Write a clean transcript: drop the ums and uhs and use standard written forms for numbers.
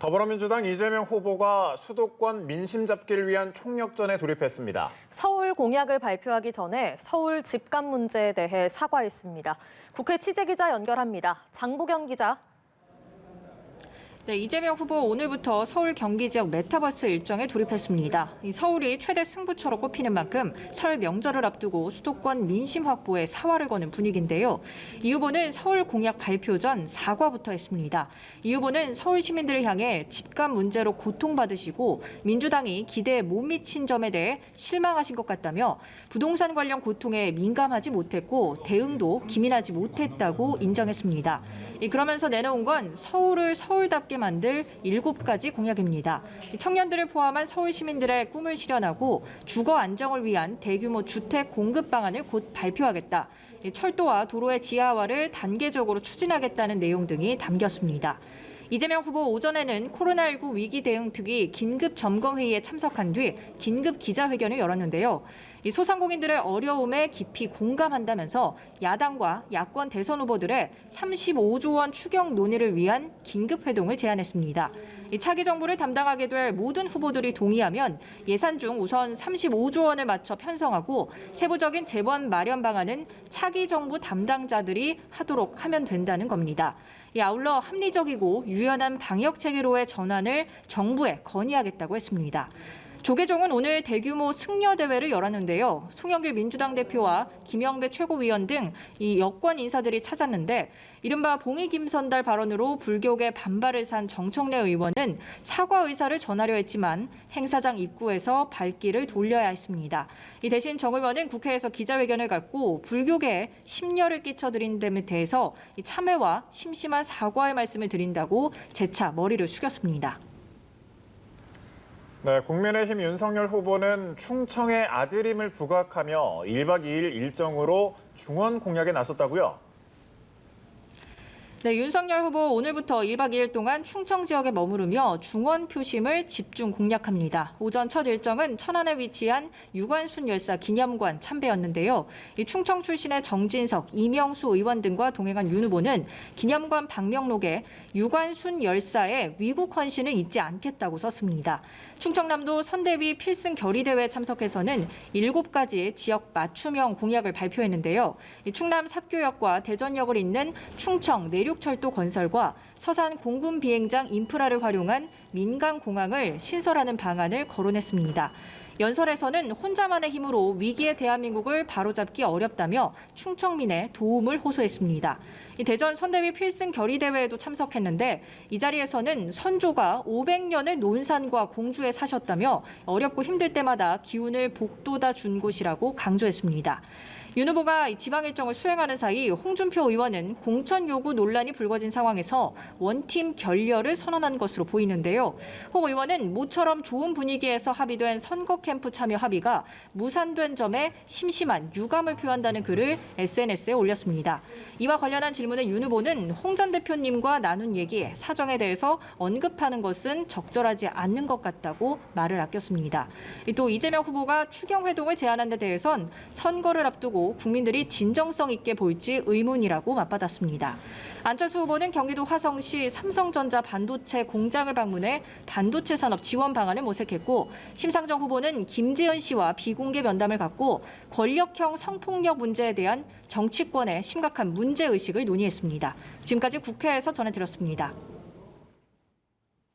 더불어민주당 이재명 후보가 수도권 민심 잡기를 위한 총력전에 돌입했습니다. 서울 공약을 발표하기 전에 서울 집값 문제에 대해 사과했습니다. 국회 취재기자 연결합니다. 장보경 기자. 네, 이재명 후보 오늘부터 서울 경기 지역 메타버스 일정에 돌입했습니다. 서울이 최대 승부처로 꼽히는 만큼 설 명절을 앞두고 수도권 민심 확보에 사활을 거는 분위기인데요. 이 후보는 서울 공약 발표 전 사과부터 했습니다. 이 후보는 서울 시민들을 향해 집값 문제로 고통받으시고 민주당이 기대에 못 미친 점에 대해 실망하신 것 같다며 부동산 관련 고통에 민감하지 못했고 대응도 기민하지 못했다고 인정했습니다. 그러면서 내놓은 건 서울을 서울답게 만들 7가지 공약입니다. 청년들을 포함한 서울 시민들의 꿈을 실현하고 주거 안정을 위한 대규모 주택 공급 방안을 곧 발표하겠다. 철도와 도로의 지하화를 단계적으로 추진하겠다는 내용 등이 담겼습니다. 이재명 후보 오전에는 코로나19 위기 대응 특위 긴급 점검 회의에 참석한 뒤 긴급 기자회견을 열었는데요. 소상공인들의 어려움에 깊이 공감한다면서 야당과 야권 대선 후보들의 35조 원 추경 논의를 위한 긴급 회동을 제안했습니다. 차기 정부를 담당하게 될 모든 후보들이 동의하면 예산 중 우선 35조 원을 맞춰 편성하고 세부적인 재원 마련 방안은 차기 정부 담당자들이 하도록 하면 된다는 겁니다. 아울러 합리적이고 유연한 방역 체계로의 전환을 정부에 건의하겠다고 했습니다. 조계종은 오늘 대규모 승려 대회를 열었는데요. 송영길 민주당 대표와 김영배 최고위원 등 이 여권 인사들이 찾았는데 이른바 봉이 김선달 발언으로 불교계 반발을 산 정청래 의원은 사과 의사를 전하려 했지만 행사장 입구에서 발길을 돌려야 했습니다. 이 대신 정 의원은 국회에서 기자회견을 갖고 불교계에 심려를 끼쳐드린 점에 대해서 참회와 심심한 사과의 말씀을 드린다고 재차 머리를 숙였습니다. 네, 국민의힘 윤석열 후보는 충청의 아들임을 부각하며 1박 2일 일정으로 중원 공약에 나섰다고요? 네, 윤석열 후보 오늘부터 1박 2일 동안 충청 지역에 머무르며 중원 표심을 집중 공략합니다. 오전 첫 일정은 천안에 위치한 유관순 열사 기념관 참배였는데요. 이 충청 출신의 정진석, 이명수 의원 등과 동행한 윤 후보는 기념관 방명록에 유관순 열사의 위국 헌신을 잊지 않겠다고 썼습니다. 충청남도 선대위 필승 결의대회에 참석해서는 7가지 지역 맞춤형 공약을 발표했는데요. 충남 삽교역과 대전역을 잇는 충청 내륙철도 건설과 서산 공군 비행장 인프라를 활용한 민간 공항을 신설하는 방안을 거론했습니다. 연설에서는 혼자만의 힘으로 위기의 대한민국을 바로잡기 어렵다며 충청민의 도움을 호소했습니다. 대전 선대위 필승 결의대회에도 참석했는데 이 자리에서는 선조가 500년을 논산과 공주에 사셨다며 어렵고 힘들 때마다 기운을 북돋아 준 곳이라고 강조했습니다. 윤 후보가 지방 일정을 수행하는 사이 홍준표 의원은 공천 요구 논란이 불거진 상황에서 원팀 결렬을 선언한 것으로 보이는데요. 홍 의원은 모처럼 좋은 분위기에서 합의된 선거 캠프 참여 합의가 무산된 점에 심심한 유감을 표한다는 글을 SNS에 올렸습니다. 이와 관련한 질문에 윤 후보는 홍 전 대표님과 나눈 얘기, 사정에 대해서 언급하는 것은 적절하지 않는 것 같다고 말을 아꼈습니다. 또 이재명 후보가 추경 회동을 제안한 데 대해선 선거를 앞두고 국민들이 진정성 있게 볼지 의문이라고 맞받았습니다. 안철수 후보는 경기도 화성시 삼성전자 반도체 공장을 방문해 반도체 산업 지원 방안을 모색했고 심상정 후보는 김재현 씨와 비공개 면담을 갖고 권력형 성폭력 문제에 대한 정치권의 심각한 문제의식을 논의했습니다. 지금까지 국회에서 전해드렸습니다.